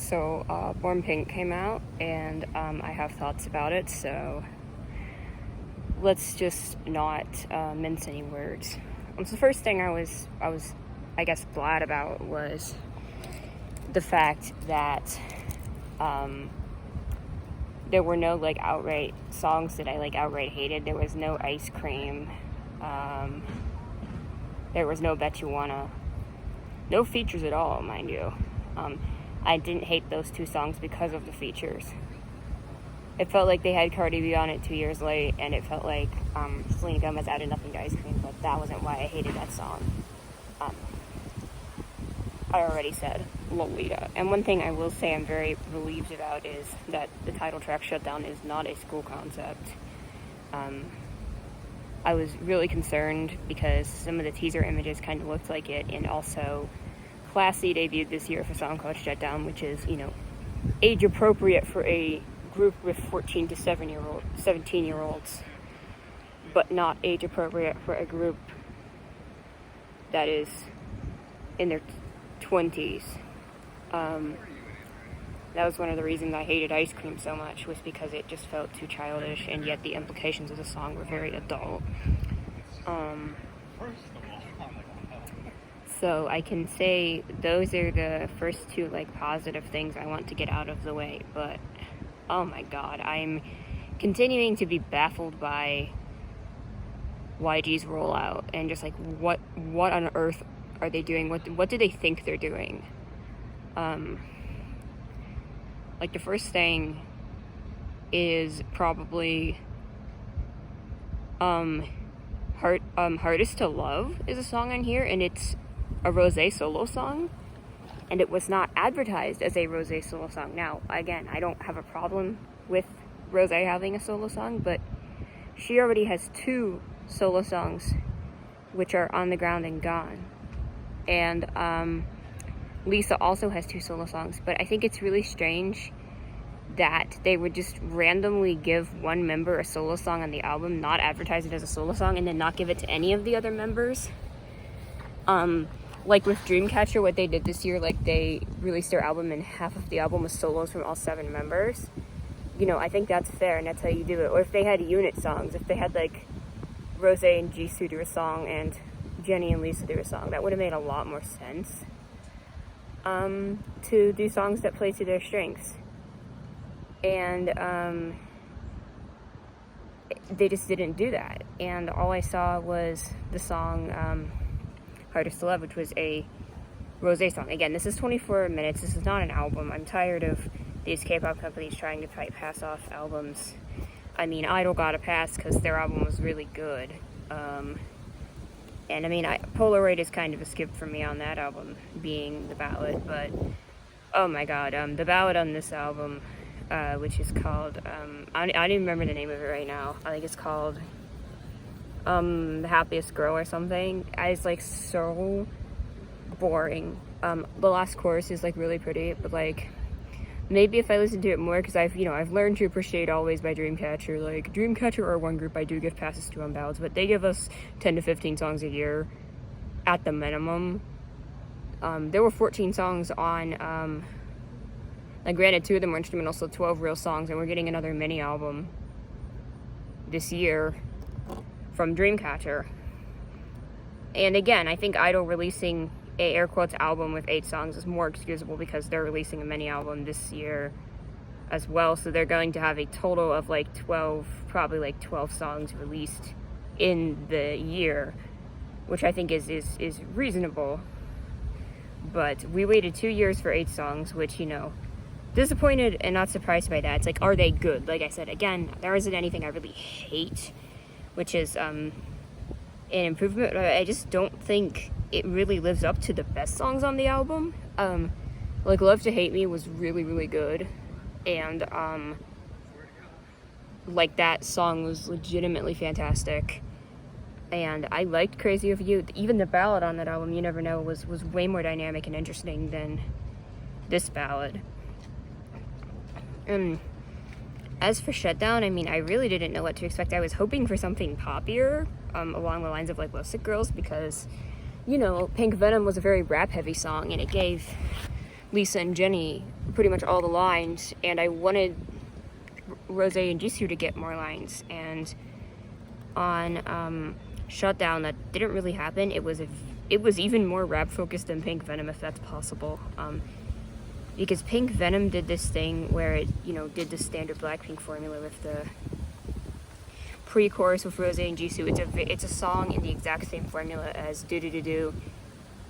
Born Pink came out, and I have thoughts about it, so let's just not mince any words. So the first thing I was, I guess, glad about was the fact that there were no, like, outright songs that I, like, outright hated. There was no Ice Cream. There was no Bet You Wanna. No features at all, mind you. I didn't hate those two songs because of the features. It felt like they had Cardi B on it 2 years late, and it felt like Selena Gomez added nothing to Ice Cream, but that wasn't why I hated that song. I already said Lolita. And one thing I will say I'm very relieved about is that the title track, Shutdown, is not a school concept. I was really concerned because some of the teaser images kind of looked like it, and also Classy debuted this year with a song called Shutdown, which is, age appropriate for a group with 14 to 17-year-olds, but not age appropriate for a group that is in their 20s. That was one of the reasons I hated Ice Cream so much, was because it just felt too childish, and yet the implications of the song were very adult. So I can say those are the first two, like, positive things I want to get out of the way, but oh my god, I'm continuing to be baffled by YG's rollout, and just like, what on earth are they doing? What do they think they're doing? Like, the first thing is probably Hardest to Love is a song on here, and it's a Rosé solo song, and it was not advertised as a Rosé solo song. Now, again, I don't have a problem with Rosé having a solo song, but she already has 2 solo songs which are On the Ground and Gone. And Lisa also has 2 solo songs, but I think it's really strange that they would just randomly give one member a solo song on the album, not advertise it as a solo song, and then not give it to any of the other members. Like with Dreamcatcher, what they did this year, like, they released their album and half of the album was solos from all 7 members. I think that's fair, and that's how you do it. Or if they had unit songs, if they had, like, Rosé and Jisoo do a song and Jennie and Lisa do a song, that would have made a lot more sense. To do songs that play to their strengths. And they just didn't do that. And all I saw was the song Hardest to Love, which was a Rosé song. Again, this is 24 minutes. This is not an album. I'm tired of these K-pop companies trying to pass off albums. I mean, Idol got a pass because their album was really good. And I mean, Polaroid is kind of a skip for me on that album, being the ballad. But oh my god, the ballad on this album, which is called, I don't even remember the name of it right now. I think it's called The Happiest Girl or something. It's like so boring. The last chorus is like really pretty, but like, maybe if I listen to it more, because I've learned to appreciate Always by Dreamcatcher. Like, Dreamcatcher are one group I do give passes to on ballads, but they give us 10 to 15 songs a year at the minimum. There were 14 songs on, like, granted, 2 of them were instrumental, so 12 real songs, and we're getting another mini album this year from Dreamcatcher. And again, I think Idol releasing a air quotes album with 8 songs is more excusable because they're releasing a mini album this year as well, so they're going to have a total of like 12 songs released in the year, which I think is reasonable. But we waited 2 years for 8 songs, which, disappointed and not surprised by that. It's like, are they good? Like I said, again, there isn't anything I really hate, which is an improvement. I just don't think it really lives up to the best songs on the album. Like, Love to Hate Me was really, really good, and like, that song was legitimately fantastic, and I liked Crazy Over You. Even the ballad on that album, You Never Know, was way more dynamic and interesting than this ballad. As for Shutdown, I mean, I really didn't know what to expect. I was hoping for something poppier, along the lines of like Love Sick Girls, because Pink Venom was a very rap-heavy song, and it gave Lisa and Jenny pretty much all the lines, and I wanted Rose and Jisoo to get more lines, and on Shutdown that didn't really happen. It was even more rap focused than Pink Venom, if that's possible, because Pink Venom did this thing where it, you know, did the standard Blackpink formula with the pre-chorus with Rose and Jisoo. It's a song in the exact same formula as Do Do Do Do,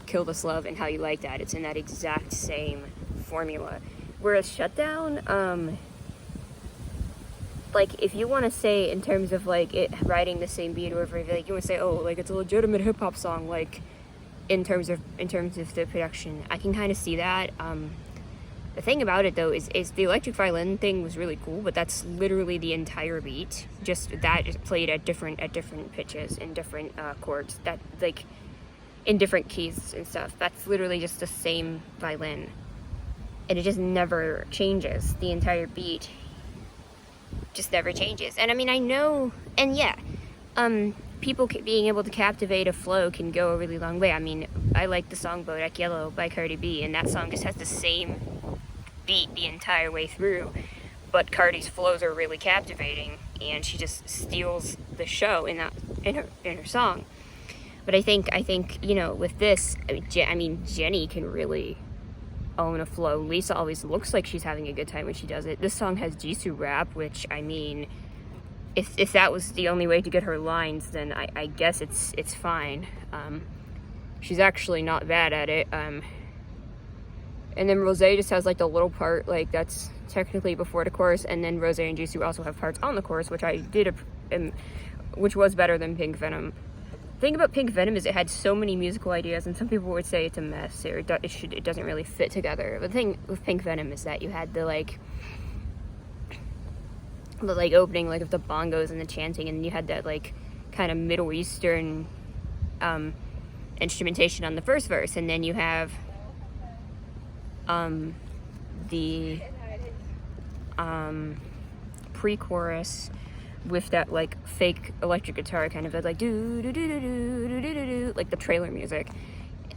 Kill This Love, and How You Like That. It's in that exact same formula. Whereas Shutdown, like, if you want to say in terms of, like, it riding the same beat or whatever, like, you want to say, oh, like, it's a legitimate hip-hop song, like, in terms of the production, I can kind of see that. The thing about it, though, is the electric violin thing was really cool, but that's literally the entire beat. Just that is played at different pitches and different chords, that, like, in different keys and stuff. That's literally just the same violin, and it just never changes. The entire beat just never changes. And I mean, I know, and yeah, people being able to captivate a flow can go a really long way. I mean, I like the song Bodak Yellow by Cardi B, and that song just has the same beat the entire way through, but Cardi's flows are really captivating, and she just steals the show in her song. But I think you know, with this, I mean, Jenny can really own a flow. Lisa always looks like she's having a good time when she does it. This song has Jisoo rap, which, I mean, if that was the only way to get her lines, then I guess it's fine. She's actually not bad at it. And then Rose just has, like, the little part, like, that's technically before the chorus, and then Rose and Jisoo also have parts on the chorus, which I did, which was better than Pink Venom. The thing about Pink Venom is it had so many musical ideas, and some people would say it's a mess, or it doesn't really fit together. But the thing with Pink Venom is that you had the opening, like, of the bongos and the chanting, and you had that, like, kind of Middle Eastern instrumentation on the first verse, and then you have the pre-chorus with that, like, fake electric guitar, kind of like do do do do do do do do, like the trailer music,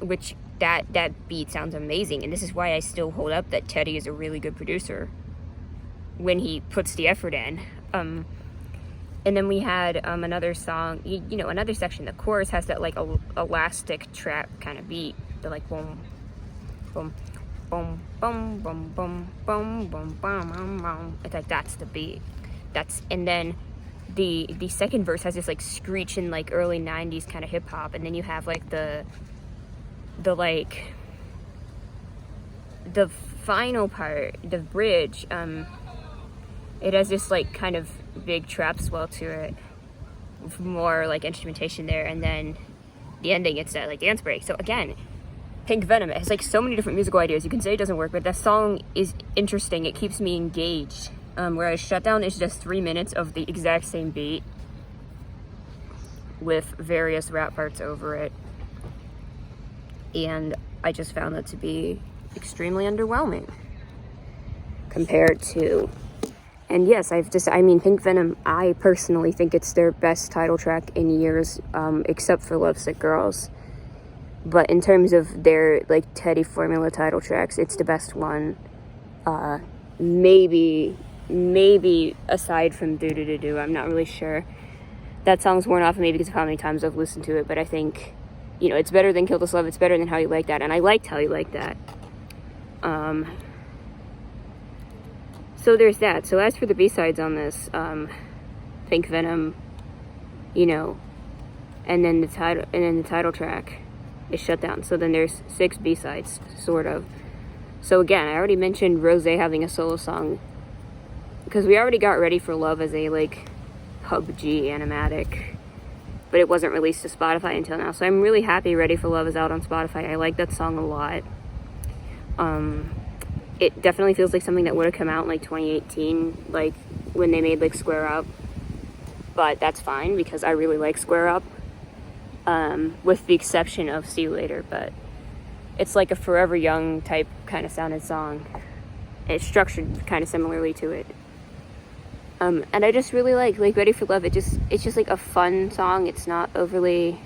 which that beat sounds amazing. And this is why I still hold up that Teddy is a really good producer when he puts the effort in. And then we had another song, you know, another section. The chorus has that, like, elastic trap kind of beat, the, like, boom boom boom boom boom boom boom boom boom boom. It's like, that's the beat. And then the second verse has this, like, screeching, like, early 90s kind of hip hop, and then you have, like, the final part, the bridge, it has this, like, kind of big trap swell to it, with more, like, instrumentation there, and then the ending, it's that, like, dance break. So again, Pink Venom, it has, like, so many different musical ideas. You can say it doesn't work, but that song is interesting. It keeps me engaged. Whereas Shutdown is just 3 minutes of the exact same beat with various rap parts over it. And I just found that to be extremely underwhelming compared to... And yes, Pink Venom, I personally think it's their best title track in years, except for Lovesick Girls. But in terms of their, like, Teddy formula title tracks, it's the best one. Maybe aside from Do Do Do Do, I'm not really sure. That song's worn off of me because of how many times I've listened to it, but I think, you know, it's better than Kill This Love, it's better than How You Like That, and I liked How You Like That. So there's that. So as for the B-sides on this, Pink Venom, you know, and then the title track is Shutdown. So then there's 6 B-sides, sort of. So again, I already mentioned Rose having a solo song, because we already got Ready for Love as a, like, PUBG animatic, but it wasn't released to Spotify until now. So I'm really happy Ready for Love is out on Spotify. I like that song a lot. It definitely feels like something that would have come out in, like, 2018, like, when they made, like, Square Up. But that's fine, because I really like Square Up, with the exception of See You Later. But it's like a Forever Young type kind of sounded song. It's structured kind of similarly to it. And I just really like Ready for Love. It's just like a fun song. It's not overly,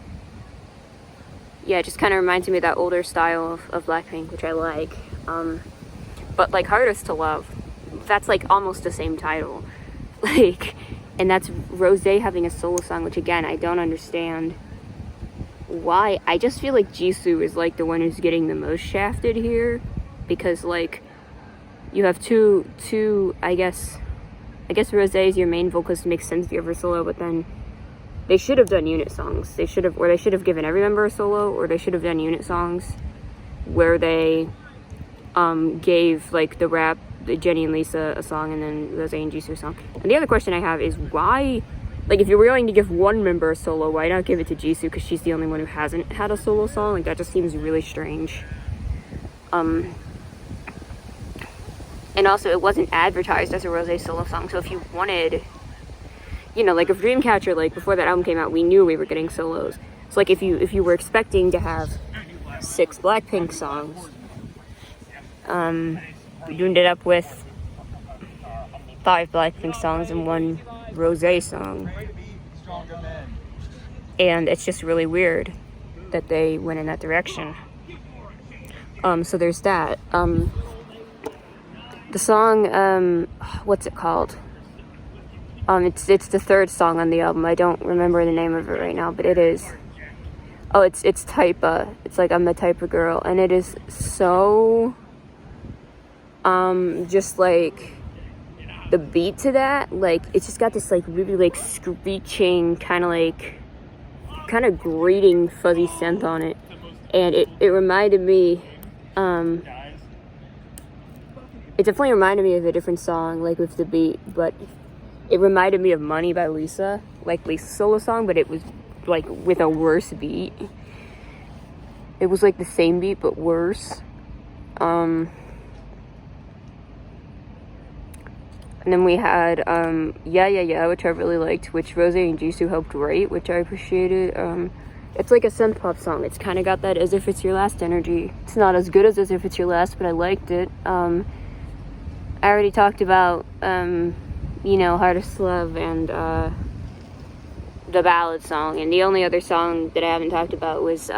it just kind of reminds me of that older style of Blackpink, which I like. But like Hardest to Love, that's like almost the same title. Like, and that's Rosé having a solo song, which again, I don't understand why. I just feel like Jisoo is like the one who's getting the most shafted here, because like you have two I guess Rosé is your main vocalist, makes sense if you have her solo, but then they should have done unit songs. They should have given every member a solo, or they should have done unit songs where they gave like the Jenny and Lisa a song, and then Rosé and Jisoo a song. And the other question I have is why, like, if you're willing to give one member a solo, why not give it to Jisoo, because she's the only one who hasn't had a solo song? Like, that just seems really strange. And also, it wasn't advertised as a Rosé solo song, so if you wanted, you know, like if Dreamcatcher, like before that album came out, we knew we were getting solos. So like if you were expecting to have 6 Blackpink songs, we ended up with 5 Blackpink songs and 1 Rosé song. And it's just really weird that they went in that direction. So there's that. The song, what's it called? It's the 3rd song on the album. I don't remember the name of it right now, but it is. Oh, it's Typa. It's like I'm the type of girl, and it is so just like the beat to that, like it's just got this like really like screeching kind of grating fuzzy synth on it, and it reminded me it definitely reminded me of a different song, like with the beat, but it reminded me of Money by Lisa, like Lisa's solo song, but it was like with a worse beat. It was like the same beat but worse. And then we had Yeah Yeah Yeah, which I really liked, which Rosé and Jisoo helped write, which I appreciated. It's like a synth pop song. It's kind of got that As If It's Your Last energy. It's not as good as If It's Your Last, but I liked it. I already talked about you know, Hardest to Love and the ballad song, and the only other song that I haven't talked about was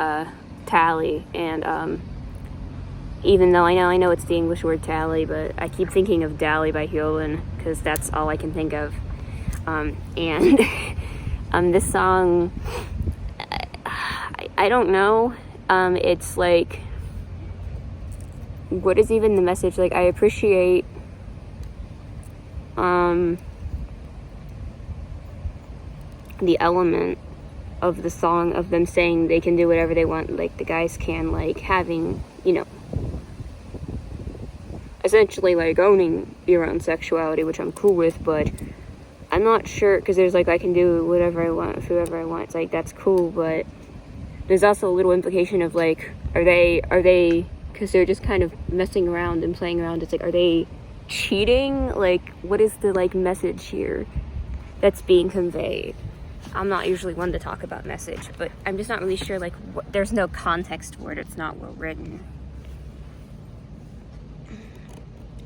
Tally, and even though I know it's the English word tally, but I keep thinking of Dally by Hyolyn, because that's all I can think of. And this song, I don't know, it's like, what is even the message? Like, I appreciate the element of the song, of them saying they can do whatever they want, like the guys can, like having, you know, essentially like owning your own sexuality, which I'm cool with, but I'm not sure, because there's like, I can do whatever I want with whoever I want. It's like, that's cool, but there's also a little implication of like, are they, because they're just kind of messing around and playing around, it's like, are they cheating? Like, what is the like message here that's being conveyed? I'm not usually one to talk about message, but I'm just not really sure, like, there's no context for it. It's not well written.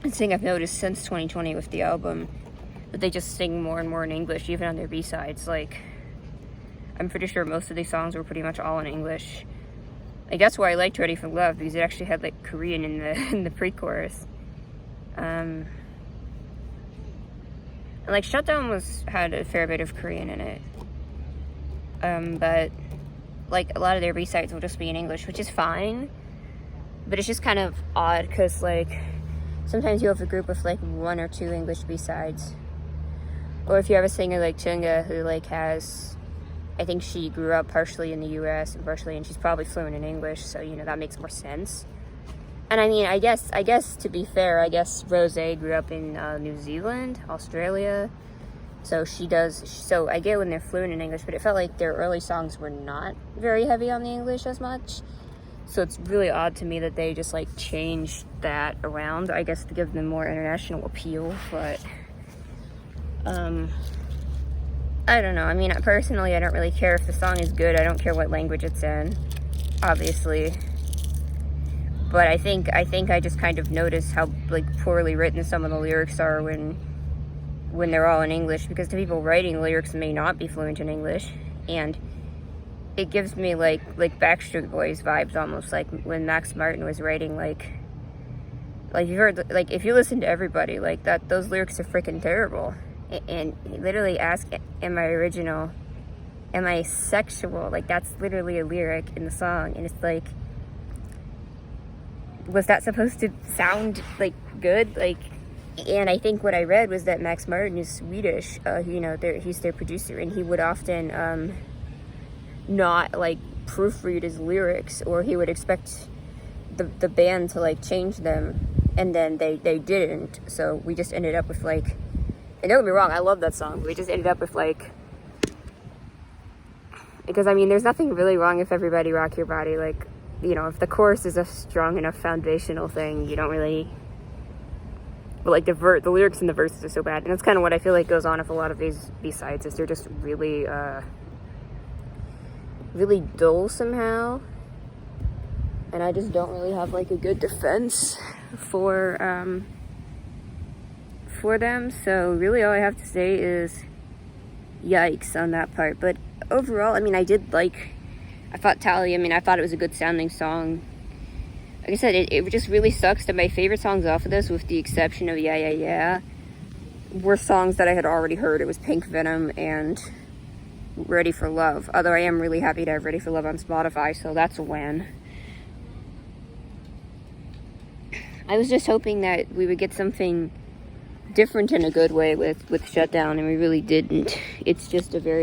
It's a thing I've noticed since 2020 with the album, that they just sing more and more in English, even on their B-sides. Like, I'm pretty sure most of these songs were pretty much all in English. Like, that's why I liked Ready for Love, because it actually had, like, Korean in the pre-chorus. And, like, Shutdown had a fair bit of Korean in it. But, like, a lot of their B-sides will just be in English, which is fine. But it's just kind of odd, because, like, sometimes you have a group with, like, 1 or 2 English B-sides. Or if you have a singer like Chunga, who, like, has, I think she grew up partially in the US and partially, and she's probably fluent in English, so, you know, that makes more sense. And I mean, I guess to be fair, I guess Rosé grew up in New Zealand, Australia. So so I get when they're fluent in English, but it felt like their early songs were not very heavy on the English as much. So it's really odd to me that they just like changed that around, I guess to give them more international appeal, but I don't know. I mean, personally, I don't really care if the song is good. I don't care what language it's in, obviously. But I think I just kind of noticed how like poorly written some of the lyrics are when they're all in English, because the people writing lyrics may not be fluent in English, and it gives me like Backstreet Boys vibes almost, like when Max Martin was writing like like you heard, like if you listen to Everybody, like that, those lyrics are freaking terrible. And he literally asked, am I original? Am I sexual? Like that's literally a lyric in the song, and it's like, was that supposed to sound like good? Like, and I think what I read was that Max Martin is Swedish. You know, he's their producer, and he would often not like proofread his lyrics, or he would expect the band to like change them, and then they didn't. So we just ended up with like, and don't get me wrong, I love that song. We just ended up with like, because I mean, there's nothing really wrong if Everybody Rock Your Body. Like, you know, if the chorus is a strong enough foundational thing, you don't really. But like the lyrics in the verses are so bad, and that's kind of what I feel like goes on with a lot of these B-sides, is they're just really, really dull somehow. And I just don't really have like a good defense for them. So really, all I have to say is yikes on that part. But overall, I mean, I thought Tally, I mean, I thought it was a good sounding song. Like I said, it just really sucks that my favorite songs off of this, with the exception of Yeah, Yeah, Yeah, were songs that I had already heard. It was Pink Venom and Ready for Love. Although I am really happy to have Ready for Love on Spotify, so that's a win. I was just hoping that we would get something different in a good way with Shutdown, and we really didn't. It's just a very